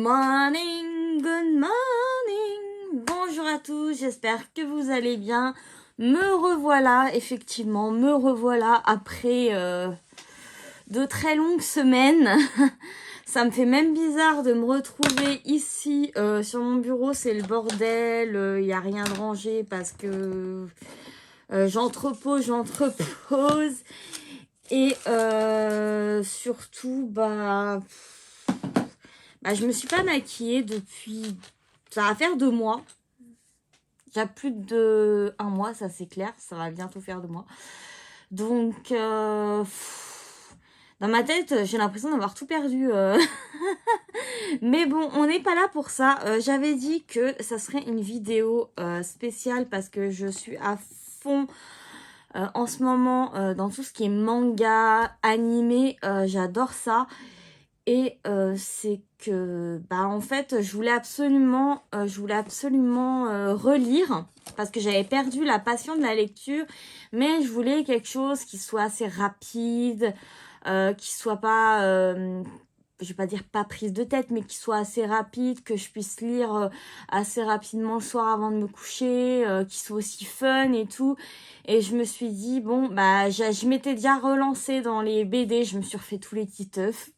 good morning. Bonjour à tous, j'espère que vous allez bien. Me revoilà, effectivement, me revoilà après de très longues semaines. Ça me fait même bizarre de me retrouver ici sur mon bureau, c'est le bordel, il n'y a rien de rangé parce que j'entrepose. Et surtout, je me suis pas maquillée depuis, ça va faire 2 mois. J'ai plus de 1 mois, ça c'est clair, ça va bientôt faire 2 mois. Donc, dans ma tête, j'ai l'impression d'avoir tout perdu. Mais bon, on n'est pas là pour ça. J'avais dit que ça serait une vidéo spéciale parce que je suis à fond en ce moment dans tout ce qui est manga, animé. J'adore ça. Et c'est que, en fait, je voulais absolument relire parce que j'avais perdu la passion de la lecture, mais je voulais quelque chose qui soit assez rapide, qui soit pas, je vais pas dire pas prise de tête, mais qui soit assez rapide, que je puisse lire assez rapidement le soir avant de me coucher, qui soit aussi fun et tout. Et je me suis dit, bon, je m'étais déjà relancée dans les BD, je me suis refait tous les Titeuf.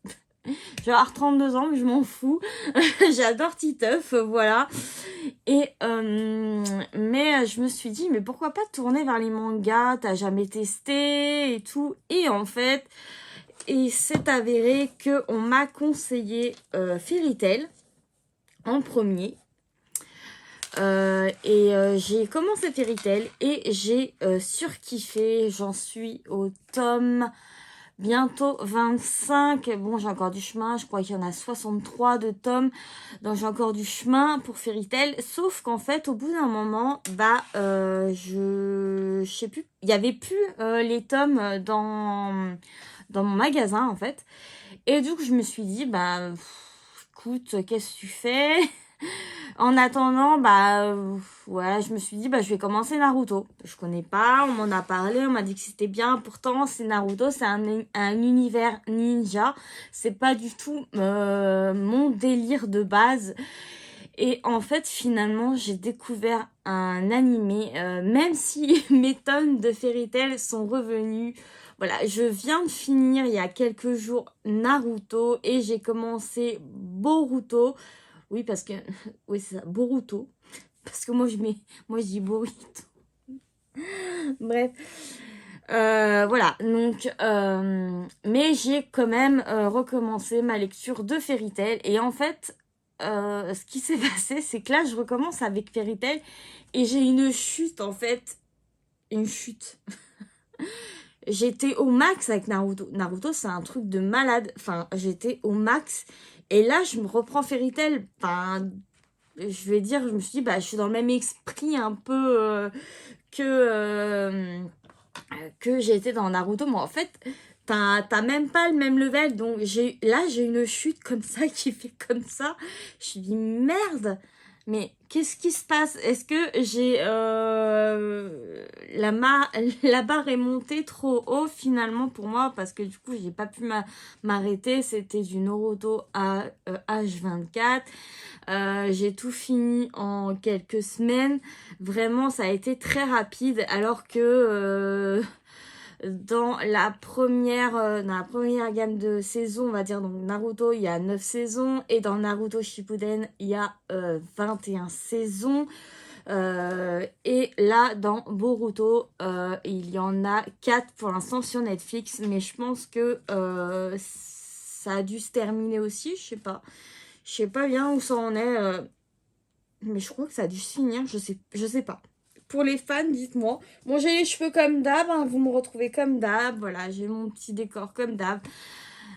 Je vais avoir 32 ans, mais je m'en fous. J'adore Titeuf, voilà. Et mais je me suis dit, mais pourquoi pas tourner vers les mangas? T'as jamais testé et tout. Et en fait, il s'est avéré que on m'a conseillé Fairy Tail en premier. J'ai commencé Fairy Tail et j'ai surkiffé. J'en suis au tome bientôt 25. Bon, j'ai encore du chemin. Je crois qu'il y en a 63 de tomes. Donc, j'ai encore du chemin pour Fairy Tail. Sauf qu'en fait, au bout d'un moment, je sais plus. Il y avait plus les tomes dans mon magasin, en fait. Et du coup, je me suis dit, écoute, qu'est-ce que tu fais? En attendant, je me suis dit, je vais commencer Naruto. Je connais pas, on m'en a parlé, on m'a dit que c'était bien. Pourtant, c'est Naruto, c'est un univers ninja. C'est pas du tout mon délire de base. Et en fait, finalement, j'ai découvert un animé, même si mes tonnes de Fairy Tail sont revenues. Voilà, je viens de finir il y a quelques jours Naruto et j'ai commencé Boruto. Oui, parce que... Oui, c'est ça, Boruto. Parce que moi, je dis Boruto. Bref. Voilà, donc... mais j'ai quand même recommencé ma lecture de Fairy Tail. Et en fait, ce qui s'est passé, c'est que là, je recommence avec Fairy Tail. Et j'ai une chute, en fait. Une chute. J'étais au max avec Naruto. Naruto, c'est un truc de malade. Enfin, j'étais au max. Et là, je me reprends Fairy Tail. Enfin, je vais dire, je me suis dit, je suis dans le même esprit un peu que j'étais dans Naruto. Mais en fait, t'as même pas le même level. Donc, j'ai une chute comme ça qui fait comme ça. Je me suis dit, merde. Mais qu'est-ce qui se passe? Est-ce que j'ai la barre est montée trop haut finalement pour moi parce que du coup j'ai pas pu m'arrêter. C'était du Naruto à H24. J'ai tout fini en quelques semaines. Vraiment, ça a été très rapide alors que dans la première gamme de saisons, on va dire, donc Naruto, il y a 9 saisons. Et dans Naruto Shippuden, il y a 21 saisons. Et là, dans Boruto, il y en a 4 pour l'instant sur Netflix. Mais je pense que ça a dû se terminer aussi, je sais pas. Je sais pas bien où ça en est. Mais je crois que ça a dû se finir, je sais pas. Pour les fans, dites-moi. Bon, j'ai les cheveux comme d'hab, hein, vous me retrouvez comme d'hab. Voilà, j'ai mon petit décor comme d'hab.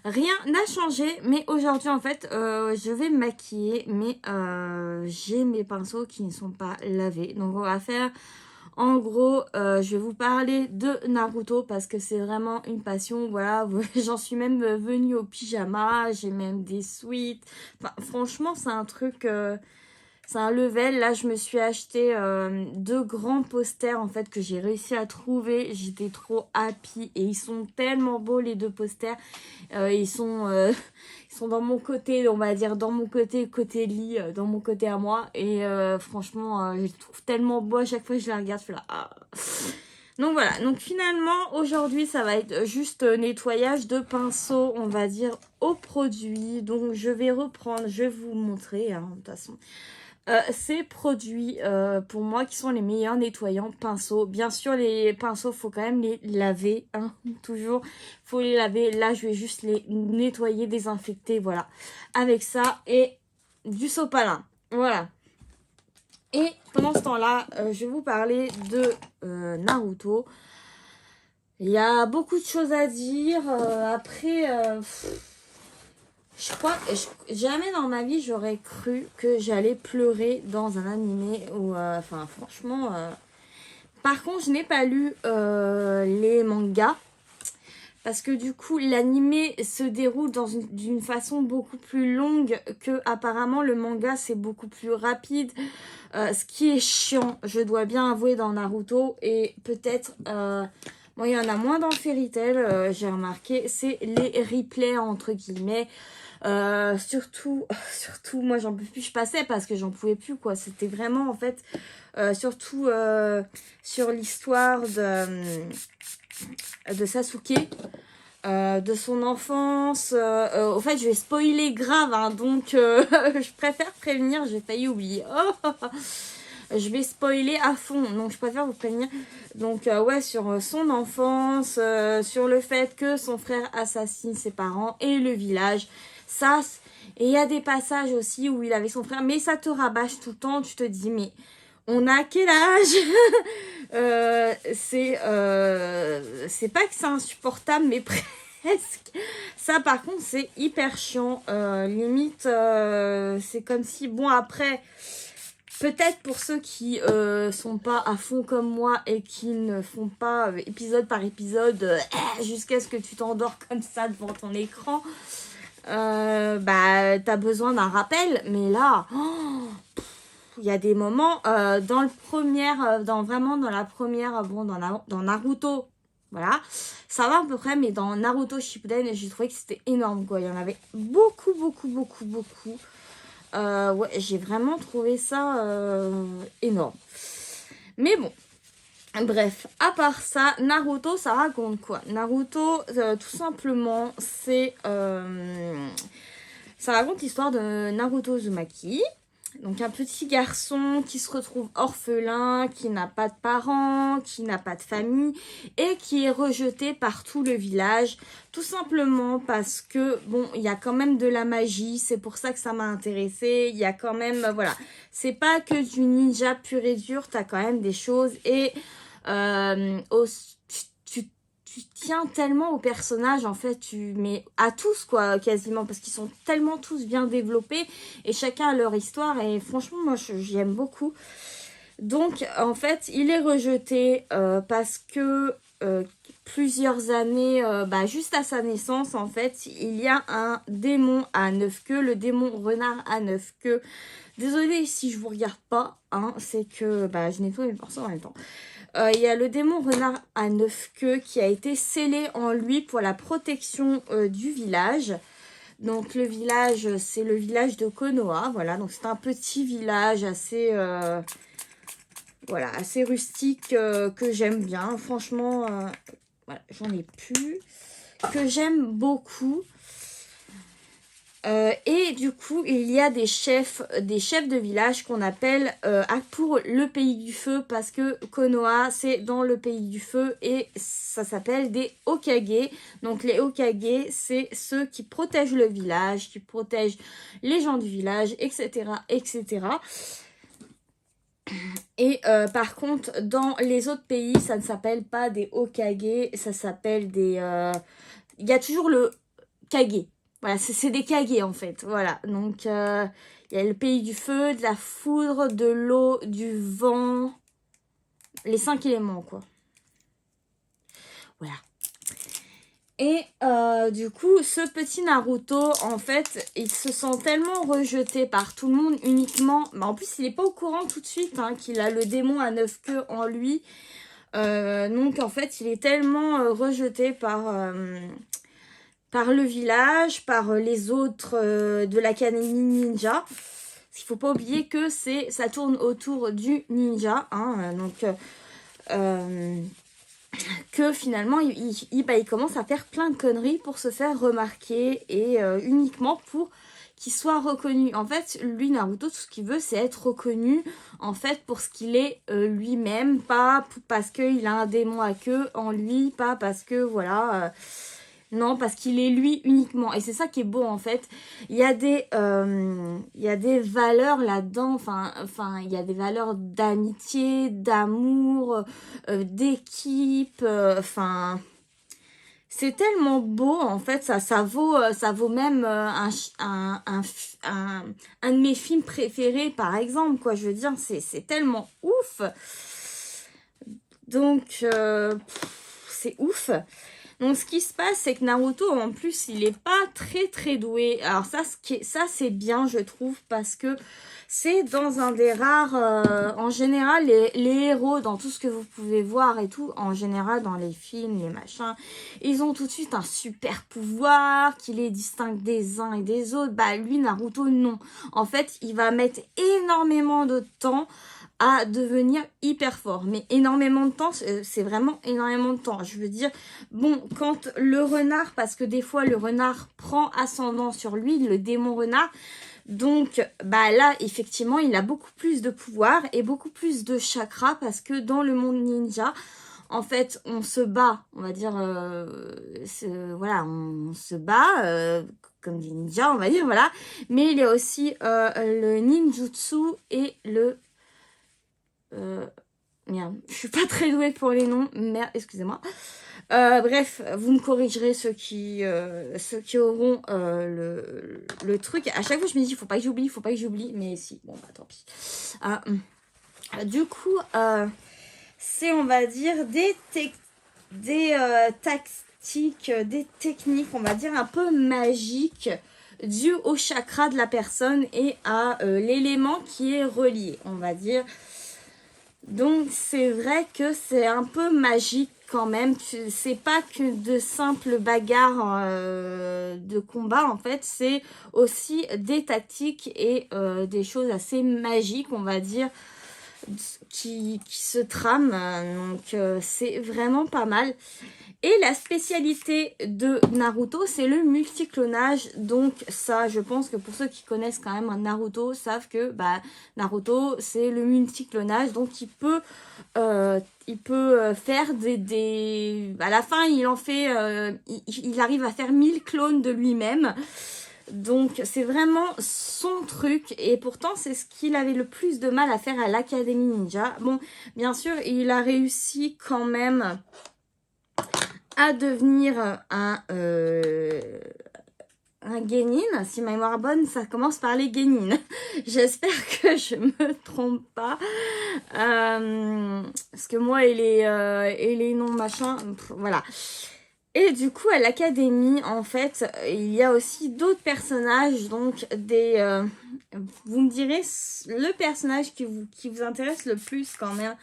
Rien n'a changé, mais aujourd'hui, en fait, je vais me maquiller. Mais j'ai mes pinceaux qui ne sont pas lavés. Donc, on va faire... En gros, je vais vous parler de Naruto parce que c'est vraiment une passion. Voilà, j'en suis même venue au pyjama. J'ai même des sweats. Enfin, franchement, c'est un truc... c'est un level. Là, je me suis acheté 2 grands posters en fait que j'ai réussi à trouver. J'étais trop happy et ils sont tellement beaux les 2 posters. Ils sont dans mon côté, on va dire, dans mon côté lit, dans mon côté à moi. Et franchement, je les trouve tellement beaux à chaque fois que je les regarde. Je fais là, ah. Donc voilà, donc finalement aujourd'hui ça va être juste nettoyage de pinceau, on va dire, au produit. Donc je vais reprendre, je vais vous montrer hein, de toute façon ces produits pour moi qui sont les meilleurs nettoyants pinceaux. Bien sûr les pinceaux faut quand même les laver, hein, toujours faut les laver. Là je vais juste les nettoyer, désinfecter, voilà, avec ça et du sopalin, voilà. Et pendant ce temps-là, je vais vous parler de Naruto. Il y a beaucoup de choses à dire. Après, je crois que jamais dans ma vie, j'aurais cru que j'allais pleurer dans un animé. Ou, enfin, franchement... Par contre, je n'ai pas lu les mangas. Parce que du coup, l'animé se déroule d'une façon beaucoup plus longue que apparemment le manga, c'est beaucoup plus rapide. Ce qui est chiant, je dois bien avouer, dans Naruto. Et peut-être, bon, il y en a moins dans Fairy Tail, j'ai remarqué, c'est les replays entre guillemets. Surtout, moi j'en peux plus, je passais parce que j'en pouvais plus quoi. C'était vraiment en fait, surtout sur l'histoire de Sasuke. De son enfance. Au fait, je vais spoiler grave, hein, donc je préfère prévenir, j'ai failli oublier. Oh, je vais spoiler à fond, donc je préfère vous prévenir. Donc ouais, sur son enfance, sur le fait que son frère assassine ses parents et le village. Ça, et il y a des passages aussi où il avait son frère, mais ça te rabâche tout le temps, tu te dis, mais... On a quel âge? C'est pas que c'est insupportable, mais presque. Ça, par contre, c'est hyper chiant. Limite, c'est comme si... Bon, après, peut-être pour ceux qui sont pas à fond comme moi et qui ne font pas épisode par épisode jusqu'à ce que tu t'endors comme ça devant ton écran, bah, t'as besoin d'un rappel. Mais là... Oh, il y a des moments dans la première, bon, dans Naruto, voilà, ça va à peu près, mais dans Naruto Shippuden, j'ai trouvé que c'était énorme, quoi. Il y en avait beaucoup, beaucoup, beaucoup, beaucoup. Ouais, j'ai vraiment trouvé ça énorme. Mais bon, bref, à part ça, Naruto, ça raconte quoi? Naruto, tout simplement, ça raconte l'histoire de Naruto Uzumaki. Donc un petit garçon qui se retrouve orphelin, qui n'a pas de parents, qui n'a pas de famille et qui est rejeté par tout le village. Tout simplement parce que, bon, il y a quand même de la magie, c'est pour ça que ça m'a intéressée. Il y a quand même, voilà, c'est pas que du ninja pur et dur, t'as quand même des choses et tu tiens tellement aux personnages, en fait, mais à tous, quoi, quasiment, parce qu'ils sont tellement tous bien développés, et chacun a leur histoire, et franchement, moi, j'aime beaucoup. Donc, en fait, il est rejeté parce que plusieurs années, juste à sa naissance, en fait, il y a un démon à 9 queues, le démon renard à 9 queues. Désolée si je vous regarde pas, hein, c'est que je nettoie mes pinceaux en même temps. Il y a le démon renard à 9 queues qui a été scellé en lui pour la protection du village. Donc le village, c'est le village de Konoha, voilà. Donc c'est un petit village assez, assez rustique que j'aime bien. Franchement, voilà, j'en ai plus. Que j'aime beaucoup. Et du coup, il y a des chefs de village qu'on appelle pour le pays du feu, parce que Konoha, c'est dans le pays du feu et ça s'appelle des Hokage. Donc les Hokage, c'est ceux qui protègent le village, qui protègent les gens du village, etc., etc. Et par contre, dans les autres pays, ça ne s'appelle pas des Hokage, ça s'appelle des... Il y a toujours le Kage. Voilà, c'est des Kage en fait. Voilà, donc il y a le pays du feu, de la foudre, de l'eau, du vent. Les 5 éléments, quoi. Voilà. Et du coup, ce petit Naruto, en fait, il se sent tellement rejeté par tout le monde uniquement. Bah, en plus, il n'est pas au courant tout de suite hein, qu'il a le démon à 9 queues en lui. Donc, en fait, il est tellement rejeté par le village, par les autres de l'Académie Ninja. Parce qu'il ne faut pas oublier que ça tourne autour du ninja. Hein, donc, que finalement, il commence à faire plein de conneries pour se faire remarquer et uniquement pour qu'il soit reconnu. En fait, lui, Naruto, tout ce qu'il veut, c'est être reconnu, en fait, pour ce qu'il est lui-même, pas parce qu'il a un démon à queue en lui, pas parce que, voilà... non, parce qu'il est lui uniquement. Et c'est ça qui est beau, en fait. Il y a des valeurs là-dedans. Enfin, il y a des valeurs d'amitié, d'amour, d'équipe. Enfin, c'est tellement beau, en fait. Ça vaut même un de mes films préférés, par exemple, quoi. Je veux dire, c'est tellement ouf. Donc, c'est ouf. Donc, ce qui se passe, c'est que Naruto, en plus, il est pas très, très doué. Alors, ça c'est bien, je trouve, parce que c'est dans un des rares... en général, les héros, dans tout ce que vous pouvez voir et tout, en général, dans les films, les machins, ils ont tout de suite un super pouvoir qui les distingue des uns et des autres. Bah, lui, Naruto, non. En fait, il va mettre énormément de temps à devenir hyper fort. Mais énormément de temps, c'est vraiment énormément de temps. Je veux dire, bon, quand le renard, parce que des fois le renard prend ascendant sur lui, le démon renard, donc bah là, effectivement, il a beaucoup plus de pouvoir et beaucoup plus de chakra parce que dans le monde ninja, en fait, on se bat, on va dire, voilà, on se bat comme des ninjas, on va dire, voilà. Mais il y a aussi le ninjutsu et le... merde, je suis pas très douée pour les noms, merde, excusez-moi. Bref, vous me corrigerez ceux qui auront le truc. À chaque fois, je me dis, faut pas que j'oublie, mais si, bon, bah tant pis. Du coup, c'est, on va dire, des tactiques, des techniques, on va dire, un peu magiques dues au chakra de la personne et à l'élément qui est relié, on va dire. Donc c'est vrai que c'est un peu magique quand même. C'est pas que de simples bagarres de combat en fait. C'est aussi des tactiques et des choses assez magiques on va dire qui se trament. Donc c'est vraiment pas mal. Et la spécialité de Naruto, c'est le multiclonage. Donc ça, je pense que pour ceux qui connaissent quand même un Naruto, savent que bah, Naruto, c'est le multiclonage. Donc il peut faire des... À la fin, il en fait... il arrive à faire 1000 clones de lui-même. Donc c'est vraiment son truc et pourtant c'est ce qu'il avait le plus de mal à faire à l'Académie Ninja. Bon, bien sûr, il a réussi quand même à devenir un Genin. Si ma mémoire est bonne, ça commence par les Genin. J'espère que je me trompe pas. Parce que moi et les noms machin, voilà. Et du coup, à l'académie, en fait, il y a aussi d'autres personnages, donc vous me direz le personnage qui vous intéresse le plus quand même.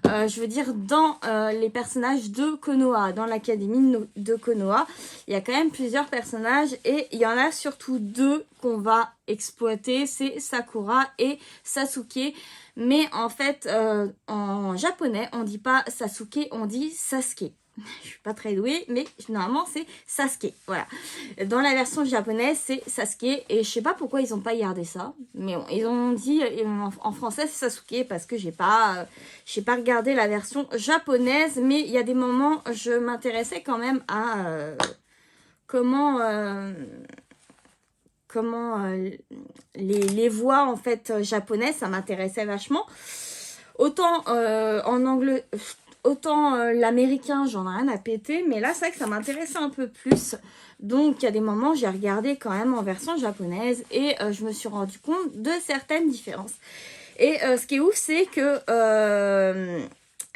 Je veux dire, dans les personnages de Konoha, dans l'académie de Konoha, il y a quand même plusieurs personnages et il y en a surtout deux qu'on va exploiter, c'est Sakura et Sasuke. Mais en fait, en japonais, on dit pas Sasuke, on dit Sasuke. Je suis pas très douée, mais normalement c'est Sasuke. Voilà. Dans la version japonaise, c'est Sasuke. Et je sais pas pourquoi ils ont pas gardé ça. Mais bon, ils ont dit en français c'est Sasuke parce que j'ai pas regardé la version japonaise. Mais il y a des moments, je m'intéressais quand même à comment les voix en fait japonaises, ça m'intéressait vachement. Autant en anglais. Autant l'américain, j'en ai rien à péter, mais là, c'est vrai que ça m'intéressait un peu plus. Donc, il y a des moments, j'ai regardé quand même en version japonaise et je me suis rendu compte de certaines différences. Et ce qui est ouf, c'est que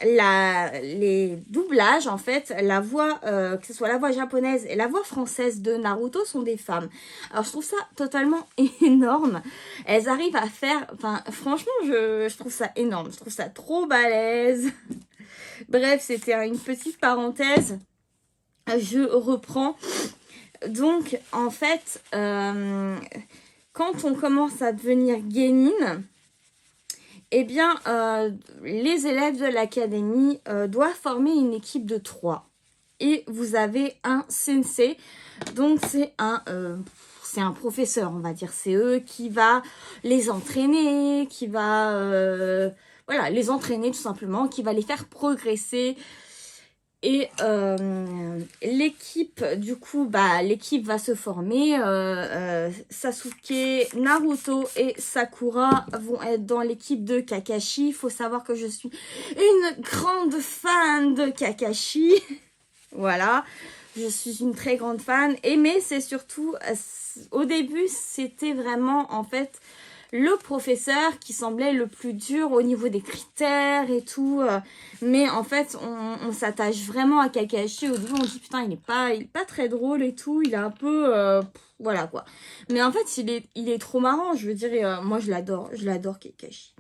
les doublages, en fait, la voix, que ce soit la voix japonaise et la voix française de Naruto sont des femmes. Alors, je trouve ça totalement énorme. Elles arrivent à faire... Enfin, franchement, je trouve ça énorme. Je trouve ça trop balèze. Bref, c'était une petite parenthèse. Je reprends. Donc, en fait, quand on commence à devenir genin, eh bien, les élèves de l'académie doivent former une équipe de 3. Et vous avez un sensei, donc c'est un professeur, on va dire. C'est eux qui va les entraîner, qui va voilà, les entraîner tout simplement, qui va les faire progresser. Et l'équipe, du coup, l'équipe va se former. Sasuke, Naruto et Sakura vont être dans l'équipe de Kakashi. Il faut savoir que je suis une grande fan de Kakashi. Voilà, je suis une très grande fan. Mais c'est surtout, au début, c'était vraiment, en fait, le professeur qui semblait le plus dur au niveau des critères et tout. Mais en fait, on s'attache vraiment à Kakashi. Au début, on dit putain, il est pas très drôle et tout. Il est un peu... voilà quoi. Mais en fait, il est trop marrant. Je veux dire, moi je l'adore Kakashi.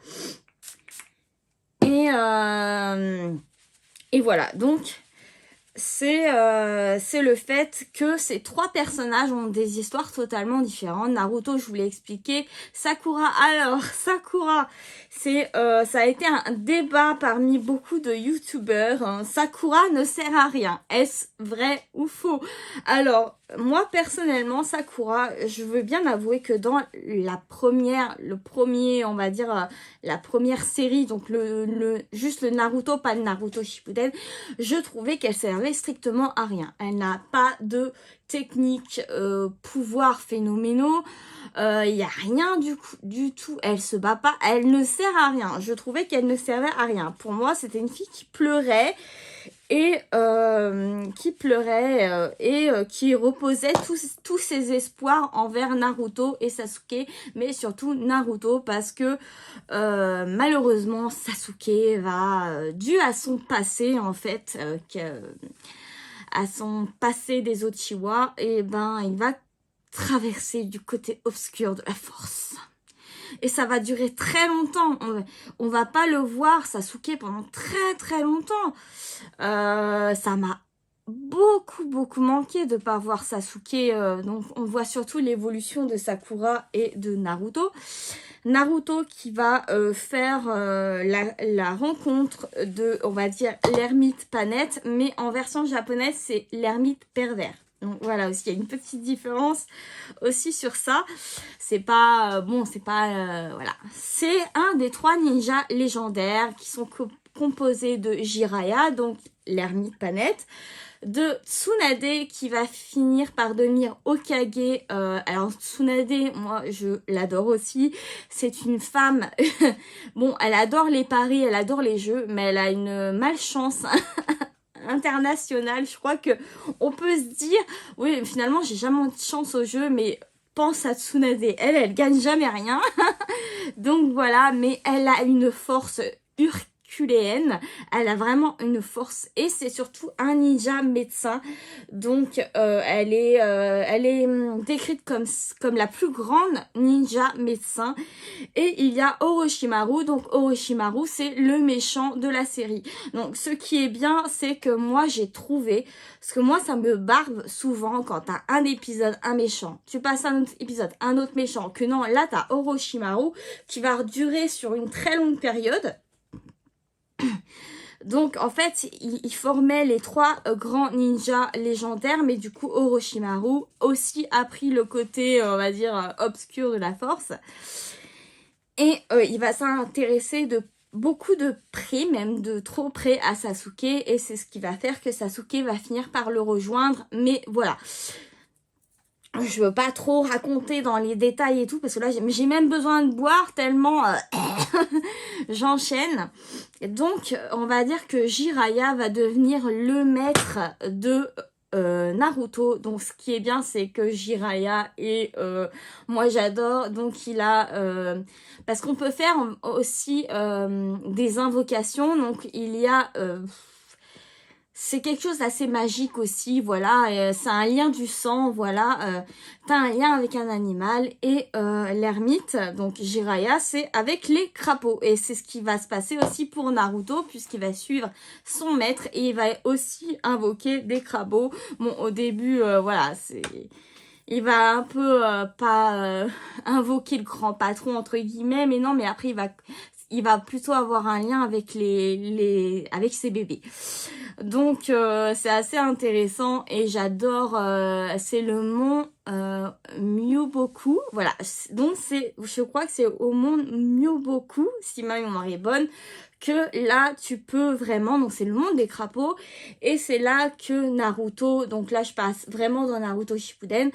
Et voilà, donc... c'est le fait que ces 3 personnages ont des histoires totalement différentes. Naruto, je vous l'ai expliqué. Sakura, alors, Sakura, ça a été un débat parmi beaucoup de youtubeurs. Hein. Sakura ne sert à rien. Est-ce vrai ou faux? Alors, moi, personnellement, Sakura, je veux bien avouer que dans la première série, donc juste le Naruto, pas le Naruto Shippuden, je trouvais qu'elle servait strictement à rien. Elle n'a pas de technique, pouvoirs phénoménaux, il n'y a rien du tout, elle se bat pas, elle ne sert à rien. Je trouvais qu'elle ne servait à rien. Pour moi, c'était une fille qui pleurait et qui reposait tous ses espoirs envers Naruto et Sasuke, mais surtout Naruto, parce que malheureusement Sasuke va, dû à son passé en fait, à son passé des Uchiwa, et ben il va traverser du côté obscur de la force. Et ça va durer très longtemps. On va pas le voir, Sasuke, pendant très très longtemps. Ça m'a beaucoup manqué de pas voir Sasuke. Donc on voit surtout l'évolution de Sakura et de Naruto. Naruto qui va faire la rencontre de, on va dire, l'ermite Panette, mais en version japonaise, c'est l'ermite pervers. Donc voilà, aussi il y a une petite différence aussi sur ça. C'est pas voilà. C'est un des 3 ninjas légendaires qui sont composés de Jiraiya, donc l'ermite Panette, de Tsunade qui va finir par devenir Hokage. Alors Tsunade, moi je l'adore aussi. C'est une femme, bon, elle adore les paris, elle adore les jeux, mais elle a une malchance internationale. Je crois que on peut se dire, oui, finalement j'ai jamais de chance au jeu, mais pense à Tsunade, elle gagne jamais rien. Donc voilà, mais elle a une force herculéenne, elle a vraiment une force, et c'est surtout un ninja médecin. Donc elle est décrite comme la plus grande ninja médecin. Et il y a Orochimaru, donc Orochimaru c'est le méchant de la série. Donc ce qui est bien, c'est que moi j'ai trouvé, parce que moi ça me barbe souvent quand t'as un épisode un méchant, tu passes un autre épisode un autre méchant, que non, là t'as Orochimaru qui va durer sur une très longue période. Donc en fait, il formait les 3 grands ninjas légendaires, mais du coup Orochimaru aussi a pris le côté, on va dire, obscur de la force. Et il va s'intéresser beaucoup de près, même de trop près à Sasuke, et c'est ce qui va faire que Sasuke va finir par le rejoindre. Mais voilà, je veux pas trop raconter dans les détails et tout, parce que là j'ai même besoin de boire tellement j'enchaîne. Donc on va dire que Jiraiya va devenir le maître de Naruto. Donc ce qui est bien, c'est que Jiraiya et moi j'adore. Donc il a parce qu'on peut faire aussi des invocations. Donc il y a c'est quelque chose d'assez magique aussi, voilà, c'est un lien du sang, voilà, t'as un lien avec un animal, et l'ermite, donc Jiraiya, c'est avec les crapauds, et c'est ce qui va se passer aussi pour Naruto, puisqu'il va suivre son maître, et il va aussi invoquer des crapauds. Bon, au début, voilà, il va un peu pas invoquer le grand patron entre guillemets, mais non, mais après il va plutôt avoir un lien avec avec ses bébés. Donc c'est assez intéressant et j'adore, c'est le mont Myoboku, voilà, donc je crois que c'est au mont Myoboku, si ma mémoire est bonne, que là tu peux vraiment, donc c'est le monde des crapauds, et c'est là que Naruto, donc là je passe vraiment dans Naruto Shippuden,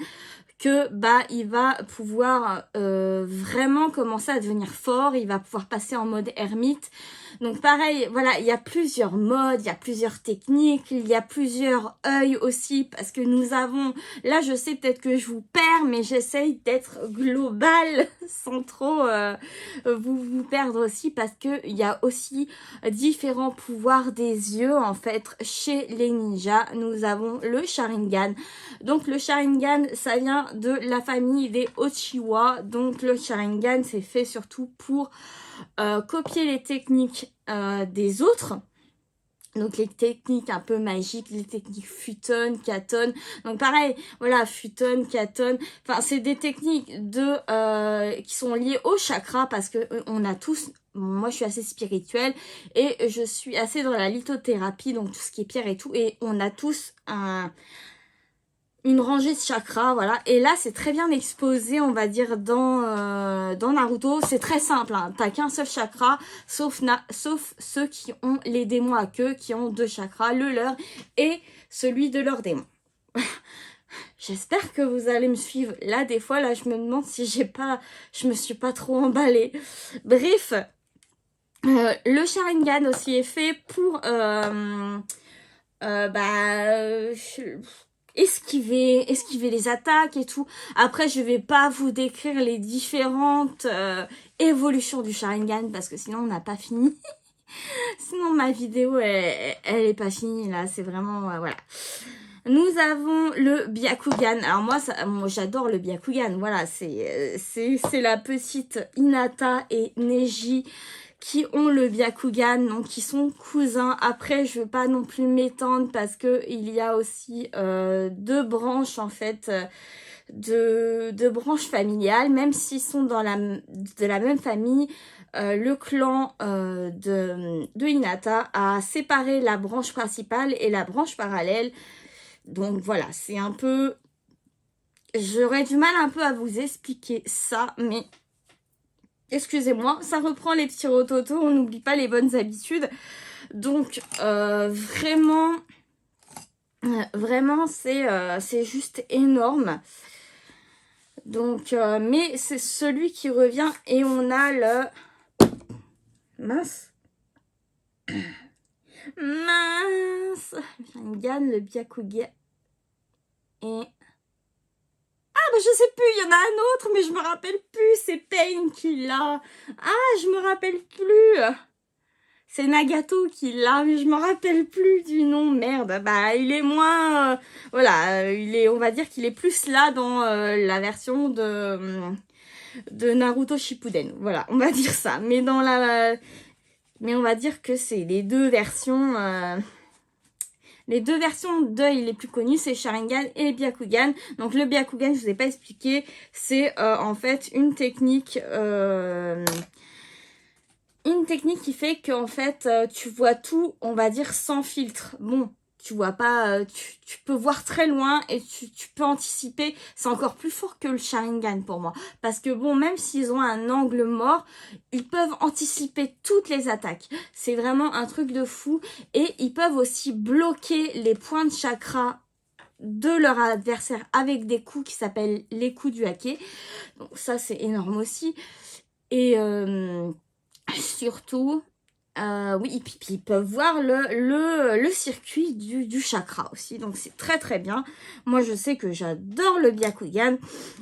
que bah il va pouvoir vraiment commencer à devenir fort, il va pouvoir passer en mode ermite. Donc pareil, voilà, il y a plusieurs modes, il y a plusieurs techniques, il y a plusieurs œils aussi, parce que nous avons, là je sais peut-être que je vous perds, mais j'essaye d'être globale sans trop vous perdre aussi, parce que il y a aussi différents pouvoirs des yeux en fait chez les ninjas. Nous avons le Sharingan. Donc le Sharingan, ça vient de la famille des Uchiwa. Donc le Sharingan, c'est fait surtout pour copier les techniques des autres. Donc les techniques un peu magiques, les techniques Futon, Katon. Donc pareil, voilà, Futon, Katon. Enfin, c'est des techniques qui sont liées au chakra, parce que on a tous, moi je suis assez spirituelle et je suis assez dans la lithothérapie, donc tout ce qui est pierre et tout, et on a tous une rangée de chakras, voilà. Et là, c'est très bien exposé, on va dire, dans Naruto. C'est très simple, hein. T'as qu'un seul chakra, sauf ceux qui ont les démons à queue, qui ont 2 chakras, le leur et celui de leur démon. J'espère que vous allez me suivre. Là, des fois, là, je me demande si je me suis pas trop emballée. Bref, le Sharingan aussi est fait pour... esquiver les attaques et tout. Après, je vais pas vous décrire les différentes évolutions du Sharingan, parce que sinon on n'a pas fini. Sinon ma vidéo elle est pas finie là, c'est vraiment voilà. Nous avons le Byakugan. Alors moi j'adore le Byakugan. Voilà, c'est la petite Hinata et Neji qui ont le Byakugan, donc qui sont cousins. Après, je veux pas non plus m'étendre, parce que il y a aussi 2 branches en fait, de branches familiales, même s'ils sont de la même famille. Le clan de Hinata a séparé la branche principale et la branche parallèle. Donc voilà, c'est un peu... J'aurais du mal un peu à vous expliquer ça, mais... Excusez-moi, ça reprend les petits rototos, on n'oublie pas les bonnes habitudes. Donc, vraiment, c'est juste énorme. Donc, mais c'est celui qui revient, et on a le... Mince. Sharingan, le Byakugan. Et... Ah, bah je sais plus, il y en a un autre, mais je me rappelle plus, c'est Pain qui l'a. Ah, je me rappelle plus. C'est Nagato qui l'a, mais je me rappelle plus du nom, merde. Bah, il est moins... voilà, on va dire qu'il est plus là dans la version de Naruto Shippuden. Voilà, on va dire ça. Mais mais on va dire que c'est les deux versions... Les 2 versions d'œil les plus connues, c'est Sharingan et Byakugan. Donc le Byakugan, je vous ai pas expliqué, c'est en fait une technique qui fait qu'en fait tu vois tout, on va dire, sans filtre. Bon, tu vois pas, tu peux voir très loin et tu peux anticiper. C'est encore plus fort que le Sharingan pour moi, parce que bon, même s'ils ont un angle mort, ils peuvent anticiper toutes les attaques. C'est vraiment un truc de fou. Et ils peuvent aussi bloquer les points de chakra de leur adversaire avec des coups qui s'appellent les coups du hake. Donc ça, c'est énorme aussi. Et surtout, oui, et puis ils peuvent voir le circuit du chakra aussi. Donc c'est très très bien. Moi je sais que j'adore le Byakugan.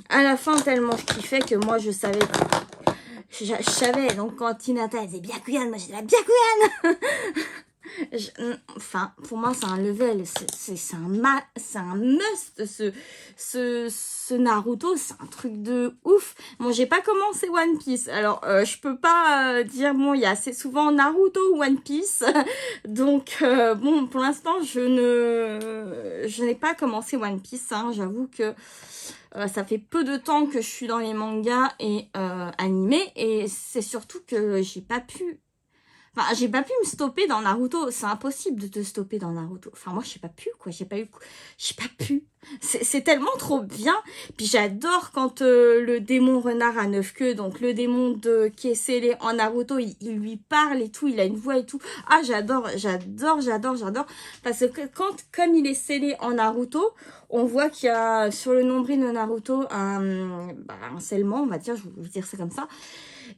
À la fin tellement je kiffais que moi je savais. Je savais, donc quand Hinata disait Byakugan, moi j'ai la Byakugan. Enfin, pour moi, c'est un level, c'est un must, ce Naruto, c'est un truc de ouf. Bon, j'ai pas commencé One Piece, alors je peux pas dire, bon, il y a assez souvent Naruto ou One Piece, donc bon, pour l'instant, je n'ai pas commencé One Piece, hein, j'avoue que ça fait peu de temps que je suis dans les mangas et animés, et c'est surtout que j'ai pas pu me stopper dans Naruto. C'est impossible de te stopper dans Naruto. Enfin, moi, j'ai pas pu, quoi. J'ai pas pu. C'est tellement trop bien. Puis j'adore quand le démon renard à 9 queues, donc le démon qui est scellé en Naruto, il lui parle et tout, il a une voix et tout. Ah, j'adore. Parce que comme il est scellé en Naruto, on voit qu'il y a sur le nombril de Naruto un scellement, on va dire, je vais dire ça comme ça.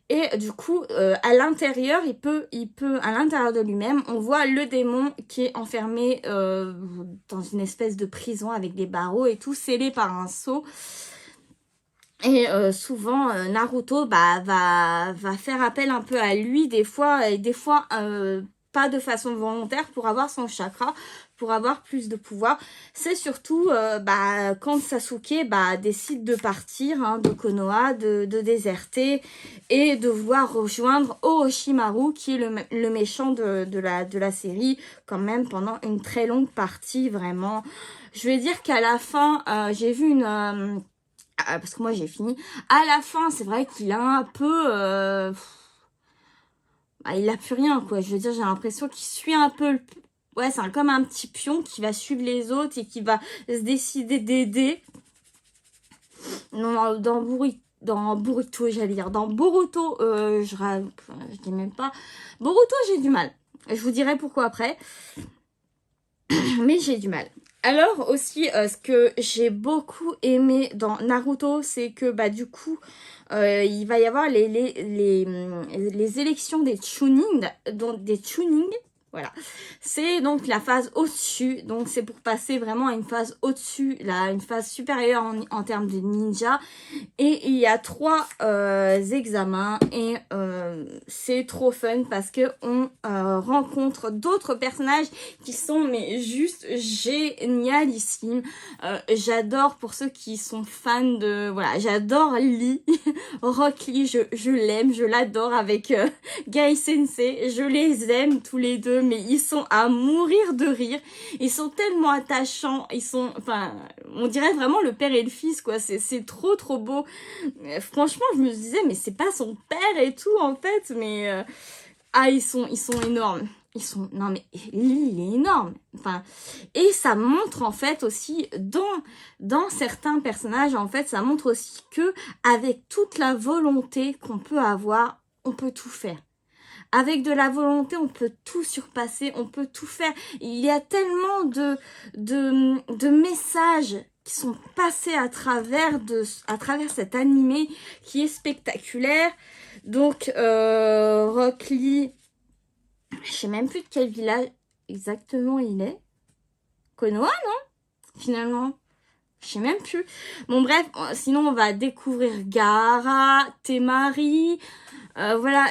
Et du coup, à l'intérieur, à l'intérieur de lui-même, on voit le démon qui est enfermé dans une espèce de prison avec des barreaux et tout, scellé par un sceau. Et souvent, Naruto va faire appel un peu à lui des fois, et des fois pas de façon volontaire pour avoir son chakra, pour avoir plus de pouvoir. C'est surtout quand Sasuke décide de partir de Konoha, de déserter et de vouloir rejoindre Orochimaru qui est le méchant de la série quand même pendant une très longue partie vraiment. Je vais dire qu'à la fin, j'ai vu une... parce que moi j'ai fini. À la fin, c'est vrai qu'il a un peu... il a plus rien, quoi. Je veux dire, j'ai l'impression qu'il suit un peu le... Ouais, c'est comme un petit pion qui va suivre les autres et qui va se décider d'aider. Non, dans Boruto, j'allais dire. Dans Boruto, je dis même pas. Boruto, j'ai du mal. Je vous dirai pourquoi après. Mais j'ai du mal. Alors aussi, ce que j'ai beaucoup aimé dans Naruto, c'est que du coup, il va y avoir les élections des tunings, voilà. C'est donc la phase au-dessus, donc c'est pour passer vraiment à une phase au-dessus, une phase supérieure en termes de ninja. Et il y a 3 examens et c'est trop fun parce que on rencontre d'autres personnages qui sont mais juste génialissimes. J'adore pour ceux qui sont fans de... Voilà, j'adore Lee. Rock Lee, je l'aime, je l'adore avec Gai Sensei. Je les aime tous les deux, mais ils sont à mourir de rire. Ils sont tellement attachants. Enfin, on dirait vraiment le père et le fils, quoi. C'est trop, trop beau. Franchement, je me disais, mais c'est pas son père et tout, en fait. Mais, ils sont énormes. Non, mais Lee, il est énorme. Enfin, et ça montre, en fait, aussi, dans certains personnages, en fait, ça montre aussi que, avec toute la volonté qu'on peut avoir, on peut tout faire. Avec de la volonté, on peut tout surpasser, on peut tout faire. Il y a tellement de messages qui sont passés à travers cet animé qui est spectaculaire. Donc, Rock Lee, je sais même plus de quel village exactement il est. Konoha, non? Finalement. Je sais même plus. Bon, bref, sinon on va découvrir Gaara, Temari, voilà...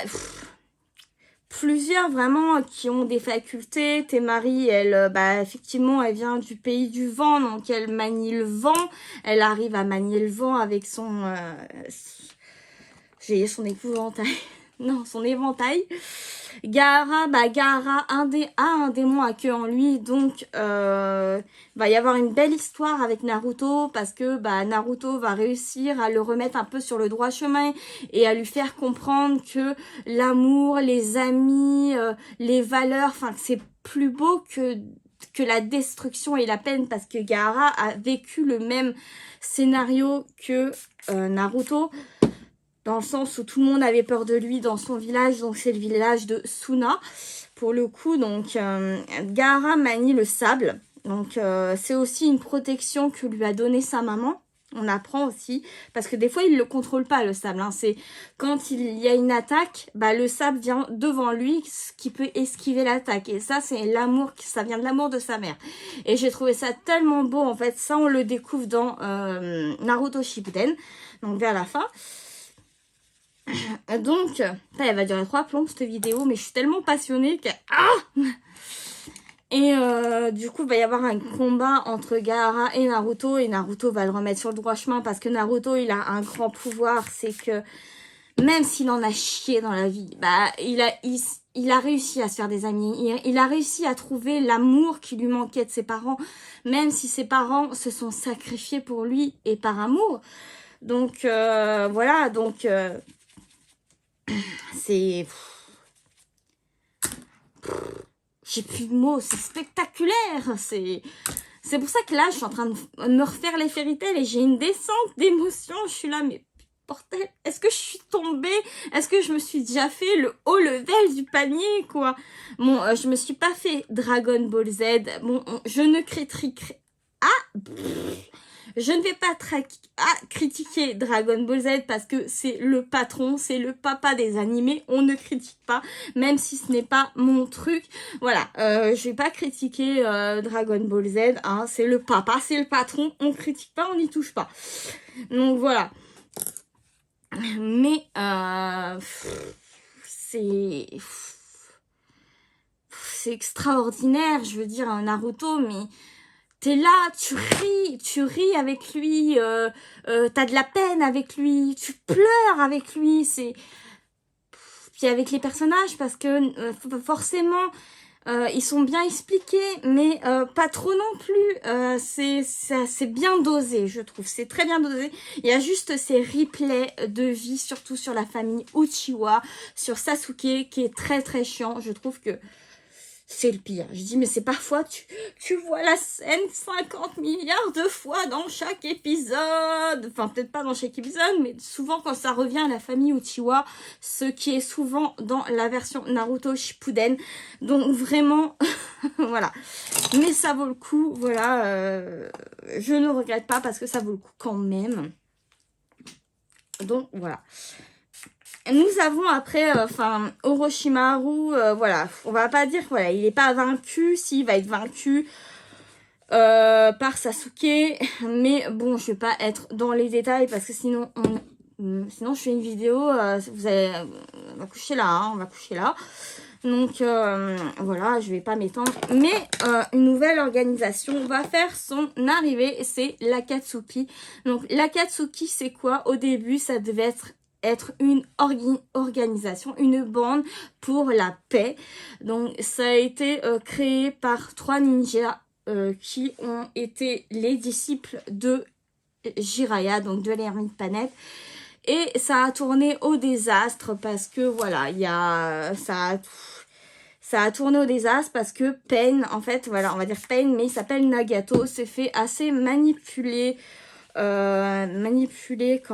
Plusieurs vraiment qui ont des facultés. Temari, elle, effectivement, elle vient du pays du vent, donc elle manie le vent. Elle arrive à manier le vent avec son épouvantail. Non, son éventail. Gaara, Gaara a un démon à queue en lui, donc va y avoir une belle histoire avec Naruto parce que Naruto va réussir à le remettre un peu sur le droit chemin et à lui faire comprendre que l'amour, les amis, les valeurs, enfin c'est plus beau que la destruction et la peine parce que Gaara a vécu le même scénario que Naruto. Dans le sens où tout le monde avait peur de lui dans son village, donc c'est le village de Suna, pour le coup. Donc, Gaara manie le sable, donc c'est aussi une protection que lui a donnée sa maman. On apprend aussi, parce que des fois, il ne le contrôle pas, le sable. Hein. C'est quand il y a une attaque, bah, le sable vient devant lui, ce qui peut esquiver l'attaque. Et ça, c'est l'amour, ça vient de l'amour de sa mère. Et j'ai trouvé ça tellement beau, en fait. Ça, on le découvre dans Naruto Shippuden, donc vers la fin. Donc, elle va durer 3 plombs, cette vidéo, mais je suis tellement passionnée que... Ah, et du coup, il va y avoir un combat entre Gaara et Naruto va le remettre sur le droit chemin parce que Naruto, il a un grand pouvoir, c'est que même s'il en a chié dans la vie, bah, il a réussi à se faire des amis, il a réussi à trouver l'amour qui lui manquait de ses parents, même si ses parents se sont sacrifiés pour lui et par amour. Donc, voilà, donc, c'est... J'ai plus de mots, c'est spectaculaire, c'est pour ça que là, je suis en train de me refaire les fairy tales et j'ai une descente d'émotion, je suis là, mais bordel, est-ce que je suis tombée? Est-ce que je me suis déjà fait le haut level du panier, quoi? Bon, je me suis pas fait Dragon Ball Z, bon, je ne critiquerai... Ah, je ne vais pas critiquer Dragon Ball Z parce que c'est le patron, c'est le papa des animés, on ne critique pas, même si ce n'est pas mon truc. Voilà, je vais pas critiquer Dragon Ball Z, hein, c'est le papa, c'est le patron, on critique pas, on n'y touche pas. Donc voilà. Mais c'est extraordinaire, je veux dire, un Naruto, mais... T'es là, tu ris avec lui, t'as de la peine avec lui, tu pleures avec lui, c'est... Puis avec les personnages, parce que forcément, ils sont bien expliqués, mais pas trop non plus. C'est bien dosé, je trouve, c'est très bien dosé. Il y a juste ces replays de vie, surtout sur la famille Uchiwa, sur Sasuke, qui est très très chiant, je trouve que... C'est le pire. Je dis, mais c'est parfois, tu vois la scène 50 milliards de fois dans chaque épisode. Enfin, peut-être pas dans chaque épisode, mais souvent quand ça revient à la famille Uchiwa, ce qui est souvent dans la version Naruto Shippuden. Donc vraiment, voilà. Mais ça vaut le coup, voilà. Je ne regrette pas parce que ça vaut le coup quand même. Donc voilà. Nous avons après, Orochimaru, voilà, on va pas dire, voilà, il n'est pas vaincu, s'il va être vaincu par Sasuke, mais bon, je vais pas être dans les détails parce que sinon, sinon je fais une vidéo, vous allez, on va coucher là, hein, on va coucher là. Donc voilà, je vais pas m'étendre, mais une nouvelle organisation va faire son arrivée, c'est l'Akatsuki. Donc l'Akatsuki, c'est quoi? Au début, ça devait être une organisation, une bande pour la paix. Donc ça a été créé par 3 ninjas qui ont été les disciples de Jiraiya, donc de l'ermite Panette. Et ça a tourné au désastre parce que voilà, ça a tourné au désastre parce que Pain, en fait, voilà, on va dire Pain, mais il s'appelle Nagato, s'est fait assez manipuler quand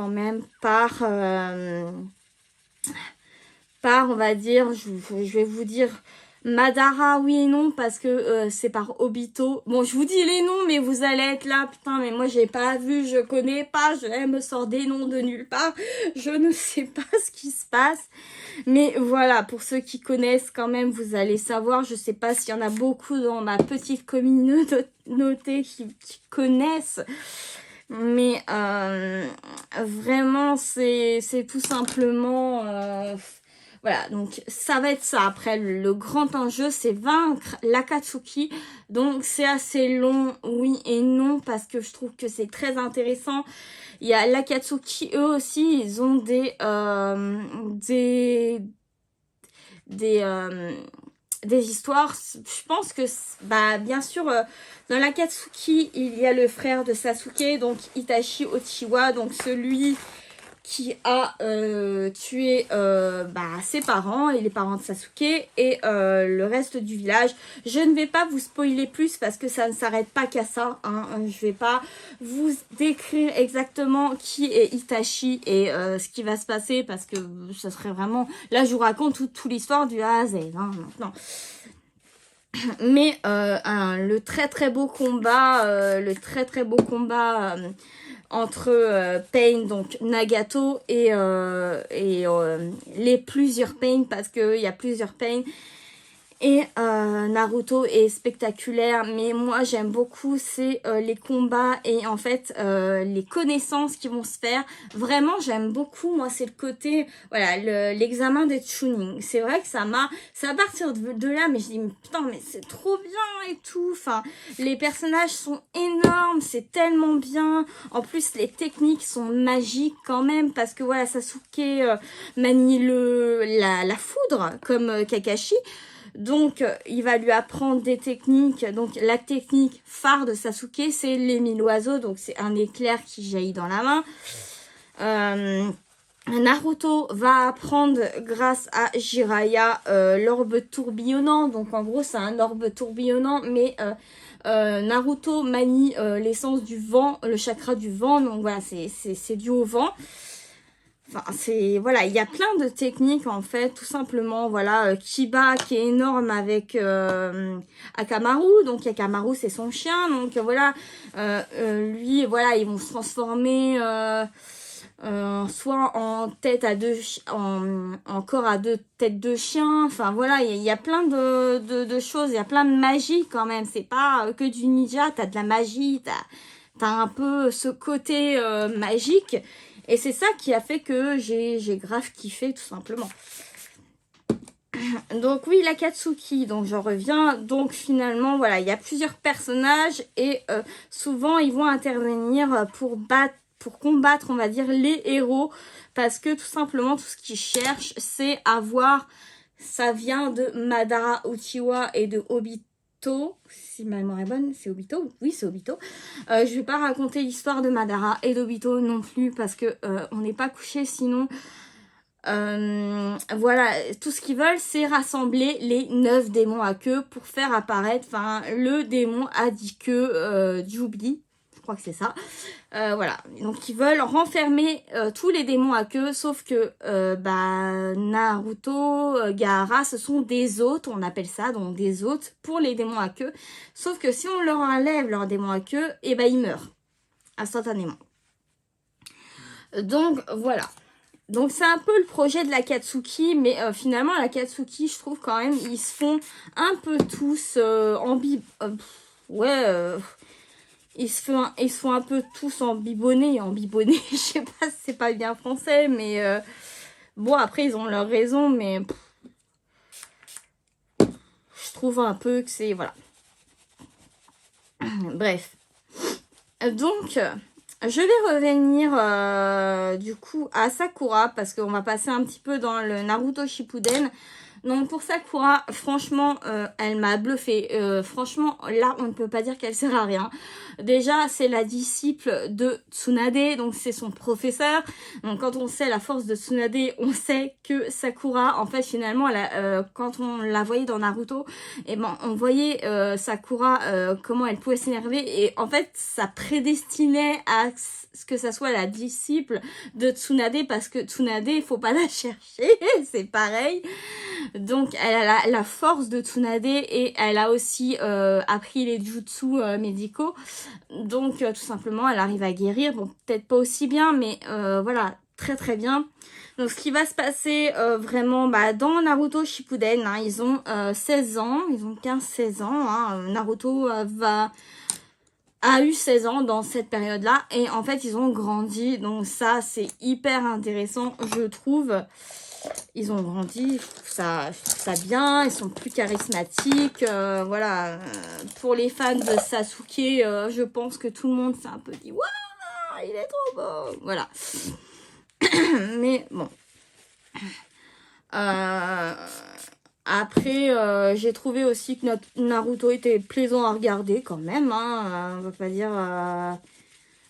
même par, on va dire, je vais vous dire Madara, oui et non, parce que c'est par Obito. Bon, je vous dis les noms, mais vous allez être là, putain, mais moi j'ai pas vu, je connais pas, elle me sort des noms de nulle part, je ne sais pas ce qui se passe. Mais voilà, pour ceux qui connaissent quand même, vous allez savoir, je sais pas s'il y en a beaucoup dans ma petite communauté qui connaissent. Mais vraiment, c'est tout simplement... voilà, donc ça va être ça. Après, le grand enjeu, c'est vaincre l'Akatsuki. Donc c'est assez long, oui et non, parce que je trouve que c'est très intéressant. Il y a l'Akatsuki, eux aussi, ils ont des histoires. Je pense que, bah, bien sûr, dans l'Akatsuki, il y a le frère de Sasuke, donc Itachi Uchiwa, donc celui qui a tué ses parents et les parents de Sasuke et le reste du village. Je ne vais pas vous spoiler plus parce que ça ne s'arrête pas qu'à ça. Hein. Je vais pas vous décrire exactement qui est Itachi et ce qui va se passer parce que ça serait vraiment... Là, je vous raconte toute l'histoire du A à Z. Hein, maintenant. Mais le très très beau combat, entre Pain, donc Nagato, et les plusieurs Pain, parce qu'il y a plusieurs Pain. Et Naruto est spectaculaire, mais moi j'aime beaucoup c'est les combats et en fait les connaissances qui vont se faire. Vraiment j'aime beaucoup, moi c'est le côté, voilà, l'examen des Chunin. C'est vrai que c'est à partir de là, mais je dis mais putain mais c'est trop bien et tout. Enfin, les personnages sont énormes, c'est tellement bien. En plus les techniques sont magiques quand même, parce que voilà, Sasuke manie la foudre comme Kakashi. Donc, il va lui apprendre des techniques. Donc, la technique phare de Sasuke, c'est l'émile oiseau. Donc, c'est un éclair qui jaillit dans la main. Naruto va apprendre grâce à Jiraiya l'orbe tourbillonnant. Donc, en gros, c'est un orbe tourbillonnant. Mais Naruto manie l'essence du vent, le chakra du vent. Donc, voilà, c'est dû au vent. Enfin, voilà, il y a plein de techniques en fait, tout simplement. Voilà, Kiba qui est énorme avec Akamaru. Donc Akamaru c'est son chien. Donc voilà, lui, voilà, ils vont se transformer soit en tête à deux, en corps à deux têtes de chien. Enfin voilà, il y a plein de choses, il y a plein de magie quand même. C'est pas que du ninja, t'as de la magie, t'as un peu ce côté magique. Et c'est ça qui a fait que j'ai grave kiffé, tout simplement. Donc oui, l'Akatsuki, donc j'en reviens. Donc finalement, voilà, il y a plusieurs personnages et souvent ils vont intervenir pour combattre, on va dire, les héros. Parce que tout simplement, tout ce qu'ils cherchent, c'est avoir... Ça vient de Madara Uchiwa et de Obito. Si ma mémoire est bonne, c'est Obito. Oui, c'est Obito. Je vais pas raconter l'histoire de Madara et d'Obito non plus parce que on n'est pas couché sinon. Voilà, tout ce qu'ils veulent, c'est rassembler les 9 démons à queue pour faire apparaître, enfin, le démon à 10 queues Jubi. Je crois que c'est ça. Voilà, donc ils veulent renfermer tous les démons à queue, sauf que Naruto, Gaara, ce sont des hôtes, on appelle ça, donc des hôtes pour les démons à queue. Sauf que si on leur enlève leurs démons à queue, et ils meurent instantanément. Donc voilà. Donc c'est un peu le projet de l'Akatsuki, mais finalement l'Akatsuki, je trouve quand même, ils se font un peu tous ils se font un peu tous embibonner, je sais pas si c'est pas bien français, mais bon après ils ont leur raison, mais je trouve un peu que c'est, voilà. Bref. Donc, je vais revenir du coup à Sakura, parce qu'on va passer un petit peu dans le Naruto Shippuden. Donc pour Sakura, franchement, elle m'a bluffé. Franchement, là, on ne peut pas dire qu'elle sert à rien. Déjà, c'est la disciple de Tsunade, donc c'est son professeur. Donc quand on sait la force de Tsunade, on sait que Sakura, en fait, finalement, quand on la voyait dans Naruto, on voyait Sakura, comment elle pouvait s'énerver. Et en fait, ça prédestinait à ce que ça soit la disciple de Tsunade, parce que Tsunade, il faut pas la chercher, c'est pareil. Donc elle a la force de Tsunade et elle a aussi appris les jutsu médicaux. Donc tout simplement elle arrive à guérir. Bon, peut-être pas aussi bien, mais voilà, très très bien. Donc ce qui va se passer vraiment dans Naruto Shippuden, hein, ils ont 16 ans, ils ont 15-16 ans. Hein, Naruto a eu 16 ans dans cette période-là. Et en fait, ils ont grandi. Donc ça, c'est hyper intéressant, je trouve. Ils ont grandi, je trouve ça bien, ils sont plus charismatiques, voilà. Pour les fans de Sasuke, je pense que tout le monde s'est un peu dit « Waouh, il est trop beau !» Voilà. Mais bon. Après, j'ai trouvé aussi que notre Naruto était plaisant à regarder quand même, hein, on va pas dire...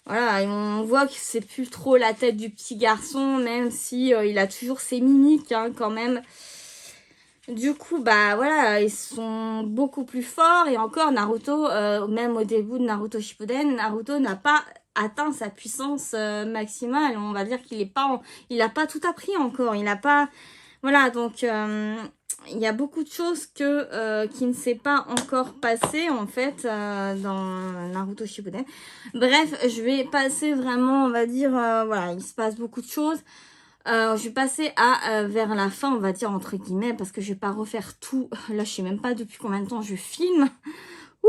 Voilà, on voit que c'est plus trop la tête du petit garçon, même si il a toujours ses mimiques, hein, quand même. Du coup, voilà, ils sont beaucoup plus forts. Et encore, Naruto, même au début de Naruto Shippuden, Naruto n'a pas atteint sa puissance maximale. On va dire qu'il n'a pas tout appris encore. Il n'a pas... Voilà, donc il y a beaucoup de choses qui ne s'est pas encore passé en fait dans Naruto Shippuden. Bref, je vais passer vraiment, on va dire, voilà, il se passe beaucoup de choses. Je vais passer vers la fin, on va dire entre guillemets, parce que je vais pas refaire tout. Là, je sais même pas depuis combien de temps je filme. Ouh.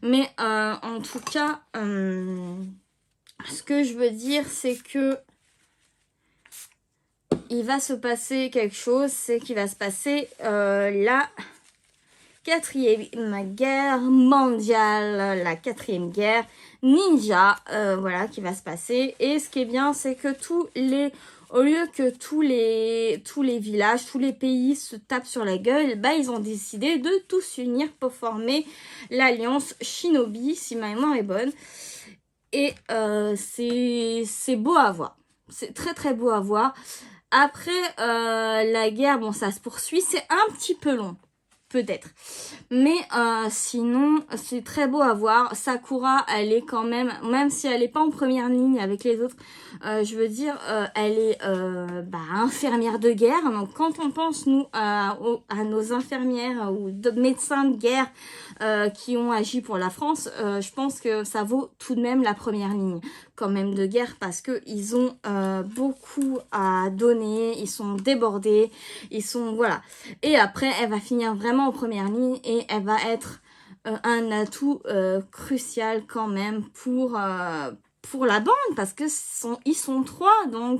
Mais en tout cas, ce que je veux dire, c'est que il va se passer quelque chose, c'est qu'il va se passer la 4e guerre mondiale, la 4e guerre ninja, voilà, qui va se passer. Et ce qui est bien, c'est que au lieu que tous les villages, tous les pays se tapent sur la gueule, bah ils ont décidé de tous s'unir pour former l'alliance Shinobi, si ma mémoire est bonne. Et c'est beau à voir. C'est très très beau à voir. Après la guerre, bon ça se poursuit, c'est un petit peu long. Peut-être. Mais sinon, c'est très beau à voir. Sakura, elle est quand même si elle n'est pas en première ligne avec les autres, je veux dire, elle est infirmière de guerre. Donc quand on pense, nous, à nos infirmières ou médecins de guerre qui ont agi pour la France, je pense que ça vaut tout de même la première ligne quand même de guerre parce que ils ont beaucoup à donner, ils sont débordés, ils sont, voilà. Et après, elle va finir vraiment en première ligne et elle va être un atout crucial quand même pour la bande parce que ils sont 3 bon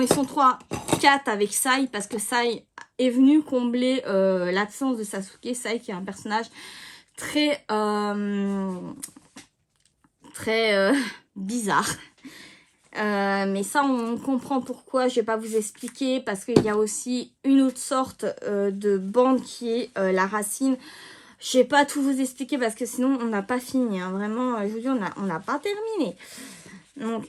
ils sont 4 avec Sai parce que Sai est venu combler l'absence de Sasuke. Sai qui est un personnage très bizarre. Mais ça on comprend pourquoi, je vais pas vous expliquer parce qu'il y a aussi une autre sorte de bande qui est la racine. Je vais pas tout vous expliquer parce que sinon on n'a pas fini, hein. Vraiment, je vous dis, on n'a pas terminé. Donc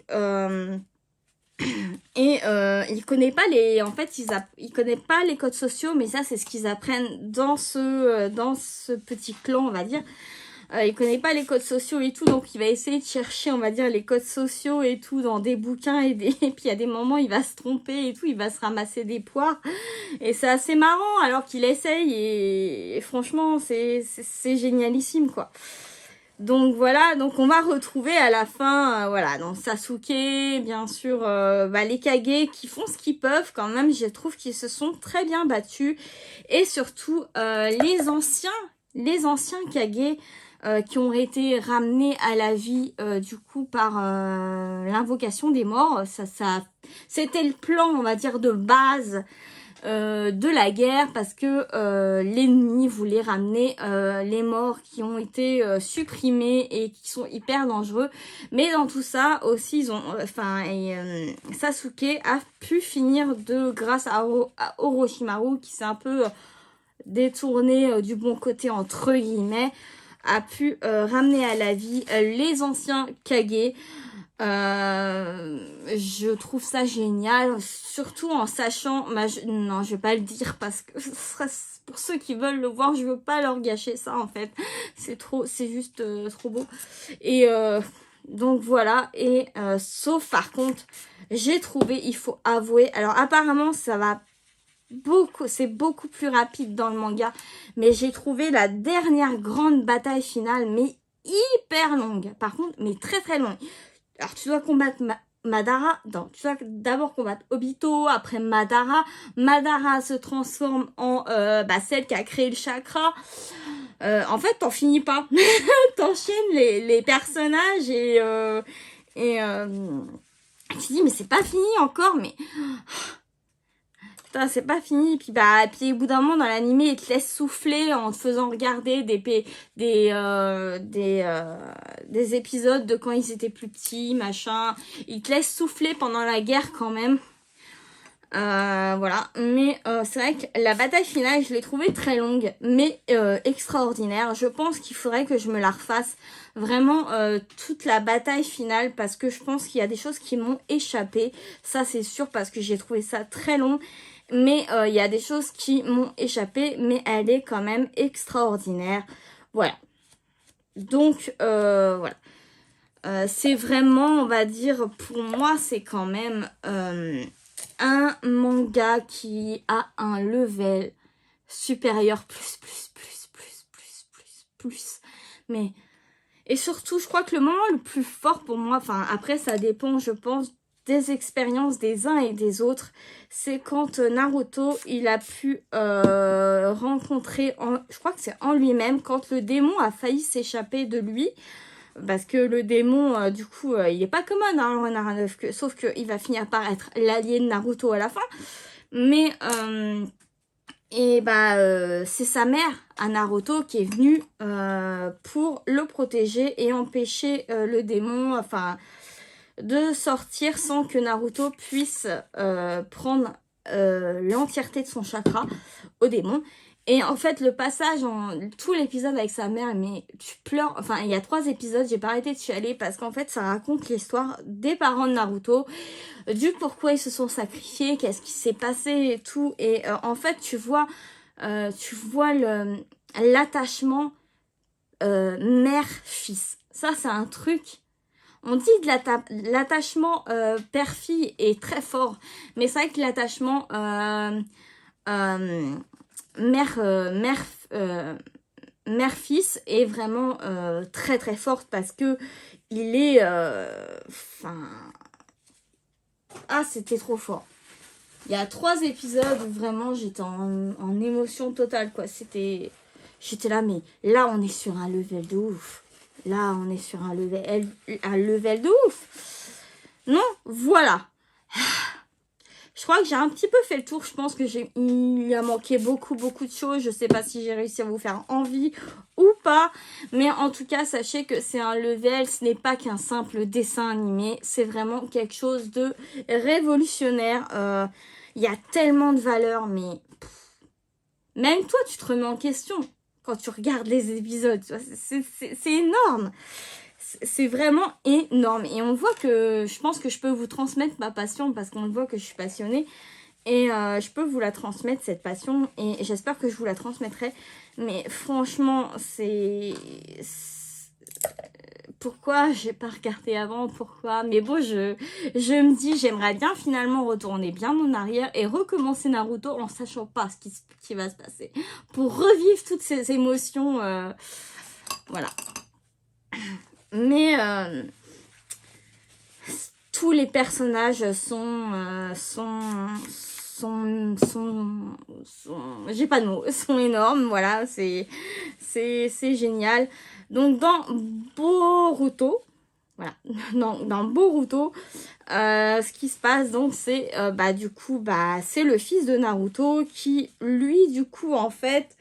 il connaît pas en fait il connaît pas les codes sociaux, mais ça c'est ce qu'ils apprennent dans ce petit clan, on va dire. Il connaît pas les codes sociaux et tout, donc il va essayer de chercher, on va dire, les codes sociaux et tout dans des bouquins et puis à des moments il va se tromper et tout, il va se ramasser des poires et c'est assez marrant alors qu'il essaye et franchement c'est génialissime quoi. Donc voilà, donc on va retrouver à la fin, voilà, donc Sasuke, bien sûr, les Kage qui font ce qu'ils peuvent quand même, je trouve qu'ils se sont très bien battus. Et surtout, les anciens Kage qui ont été ramenés à la vie du coup par l'invocation des morts. C'était le plan, on va dire, de base de la guerre parce que l'ennemi voulait ramener les morts qui ont été supprimés et qui sont hyper dangereux. Mais dans tout ça aussi, ils ont, Sasuke a pu finir grâce à Orochimaru qui s'est un peu détourné du bon côté entre guillemets, a pu ramener à la vie les anciens Kage. Je trouve ça génial, surtout en sachant, non je vais pas le dire parce que ce sera pour ceux qui veulent le voir, je veux pas leur gâcher ça en fait, c'est juste trop beau. Et donc voilà, et sauf par contre, j'ai trouvé, il faut avouer, alors apparemment ça va c'est beaucoup plus rapide dans le manga, mais j'ai trouvé la dernière grande bataille finale mais hyper longue, par contre, mais très très longue. Alors tu dois combattre Madara, non, tu dois d'abord combattre Obito, après Madara. Madara se transforme en celle qui a créé le chakra. En fait, t'en finis pas. T'enchaînes les personnages et tu te dis mais c'est pas fini encore, mais putain, c'est pas fini. Puis au bout d'un moment dans l'animé, il te laisse souffler en te faisant regarder des épisodes de quand ils étaient plus petits, machin. Il te laisse souffler pendant la guerre quand même. Voilà, mais c'est vrai que la bataille finale, je l'ai trouvée très longue, mais extraordinaire. Je pense qu'il faudrait que je me la refasse vraiment toute la bataille finale parce que je pense qu'il y a des choses qui m'ont échappé. Ça, c'est sûr parce que j'ai trouvé ça très long. Mais il y a des choses qui m'ont échappé, mais elle est quand même extraordinaire. Voilà. Donc, voilà. C'est vraiment, on va dire, pour moi, c'est quand même un manga qui a un level supérieur plus. Mais, et surtout, je crois que le moment le plus fort pour moi, enfin après ça dépend, je pense, des expériences des uns et des autres, c'est quand Naruto, il a pu rencontrer, je crois que c'est en lui-même, quand le démon a failli s'échapper de lui, parce que le démon, du coup, il est pas comme un Naruto, sauf qu'il va finir par être l'allié de Naruto à la fin. Mais, c'est sa mère, à Naruto, qui est venue pour le protéger et empêcher le démon, enfin, de sortir sans que Naruto puisse prendre l'entièreté de son chakra au démon. Et en fait, le passage tout l'épisode avec sa mère, mais tu pleures. Enfin, il y a 3 épisodes, j'ai pas arrêté de chialer parce qu'en fait, ça raconte l'histoire des parents de Naruto, du pourquoi ils se sont sacrifiés, qu'est-ce qui s'est passé et tout. Et en fait, tu vois l'attachement mère-fils. Ça, c'est un truc. On dit de l'attachement père-fille est très fort, mais c'est vrai que l'attachement euh, mère, mère-fils est vraiment très très forte parce que il est... c'était trop fort. Il y a 3 épisodes où vraiment j'étais en émotion totale, quoi. J'étais là, mais là on est sur un level de ouf. Là on est sur un level de ouf. Non, voilà. Je crois que j'ai un petit peu fait le tour. Je pense que il a manqué beaucoup de choses. Je sais pas si j'ai réussi à vous faire envie ou pas. Mais en tout cas, sachez que c'est un level. Ce n'est pas qu'un simple dessin animé. C'est vraiment quelque chose de révolutionnaire. Il y a tellement de valeurs, mais même toi, tu te remets en question quand tu regardes les épisodes. C'est énorme. C'est vraiment énorme. Et on voit que je pense que je peux vous transmettre ma passion parce qu'on voit que je suis passionnée. Et je peux vous la transmettre, cette passion. Et j'espère que je vous la transmettrai. Mais franchement, pourquoi j'ai pas regardé avant? Pourquoi? Mais bon, je me dis, j'aimerais bien finalement retourner bien en arrière et recommencer Naruto en sachant pas ce qui va se passer. Pour revivre toutes ces émotions. Voilà. Mais tous les personnages j'ai pas de mots, sont énormes, voilà, c'est génial. Donc dans Boruto, voilà, dans Boruto, ce qui se passe donc c'est c'est le fils de Naruto qui lui du coup en fait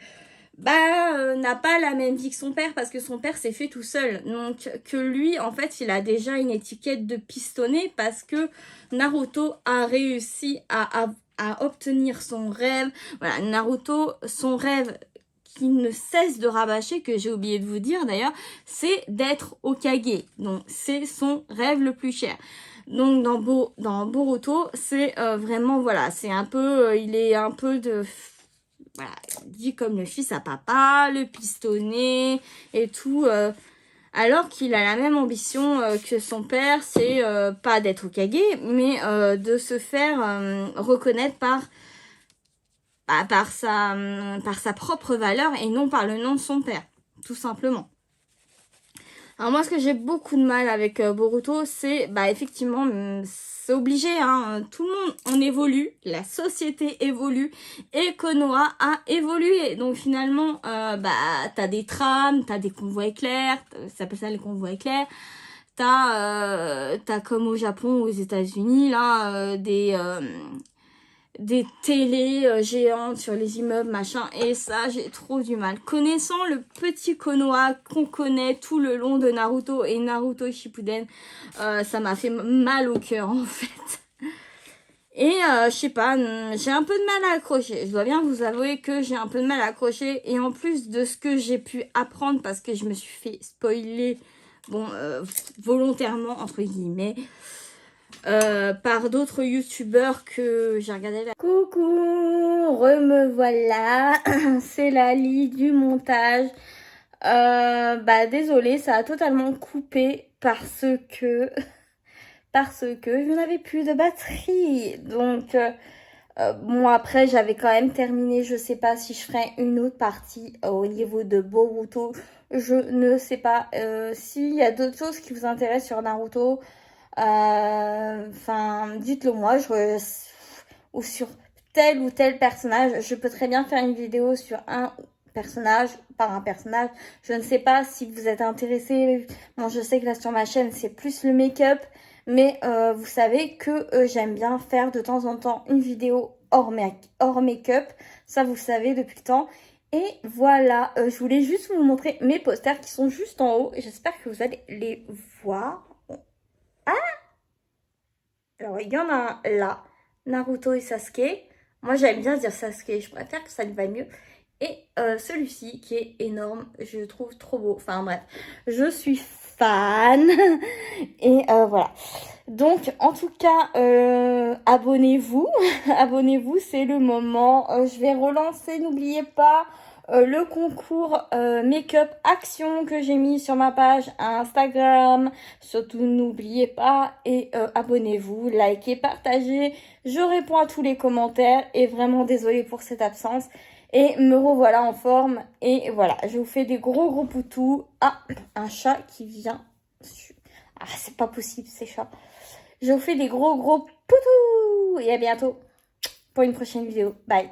n'a pas la même vie que son père parce que son père s'est fait tout seul. Donc que lui, en fait, il a déjà une étiquette de pistonné parce que Naruto a réussi à obtenir son rêve. Voilà, Naruto, son rêve qui ne cesse de rabâcher, que j'ai oublié de vous dire d'ailleurs, c'est d'être Hokage. Donc c'est son rêve le plus cher. Donc dans Boruto, c'est vraiment, voilà, c'est un peu, il est un peu de... Voilà, dit comme le fils à papa, le pistonné et tout, alors qu'il a la même ambition que son père, c'est pas d'être Hokage, mais de se faire reconnaître par sa propre valeur et non par le nom de son père, tout simplement. Alors moi, ce que j'ai beaucoup de mal avec Boruto, c'est, effectivement, c'est obligé, hein, tout le monde, on évolue, la société évolue, et Konoha a évolué. Donc finalement, t'as des trams, t'as des convois éclairs, ça s'appelle ça les convois éclairs, t'as comme au Japon, aux États-Unis, là, des télés géantes sur les immeubles, machin, et ça, j'ai trop du mal. Connaissant le petit Konoha qu'on connaît tout le long de Naruto et Naruto Shippuden, ça m'a fait mal au cœur, en fait. Et je sais pas, j'ai un peu de mal à accrocher. Je dois bien vous avouer que j'ai un peu de mal à accrocher. Et en plus de ce que j'ai pu apprendre, parce que je me suis fait spoiler, volontairement, entre guillemets, par d'autres youtubeurs que j'ai regardé là. Coucou, me voilà, c'est Lali du montage. Désolée, ça a totalement coupé parce que parce que je n'avais plus de batterie. Donc, bon, après, j'avais quand même terminé. Je sais pas si je ferai une autre partie au niveau de Boruto. Je ne sais pas. S'il y a d'autres choses qui vous intéressent sur Naruto, enfin, dites-le moi. Ou sur tel ou tel personnage. Je peux très bien faire une vidéo sur un personnage, par un personnage. Je ne sais pas si vous êtes intéressé. Bon, je sais que là sur ma chaîne, c'est plus le make-up. Mais vous savez que j'aime bien faire de temps en temps une vidéo hors make-up. Ça, vous le savez depuis le temps. Et voilà, je voulais juste vous montrer mes posters qui sont juste en haut. J'espère que vous allez les voir. Ah! Alors, il y en a un là. Naruto et Sasuke. Moi, j'aime bien dire Sasuke. Je préfère que ça lui va mieux. Et celui-ci qui est énorme. Je le trouve trop beau. Enfin, bref. Je suis fan. Et voilà. Donc, en tout cas, abonnez-vous. Abonnez-vous, c'est le moment. Je vais relancer, n'oubliez pas, le concours Make-up Action que j'ai mis sur ma page Instagram. Surtout, n'oubliez pas. Et abonnez-vous, likez, partagez. Je réponds à tous les commentaires. Et vraiment, désolée pour cette absence. Et me revoilà en forme. Et voilà, je vous fais des gros poutous. Ah, un chat qui vient. Ah, c'est pas possible, ces chats. Je vous fais des gros poutous. Et à bientôt pour une prochaine vidéo. Bye.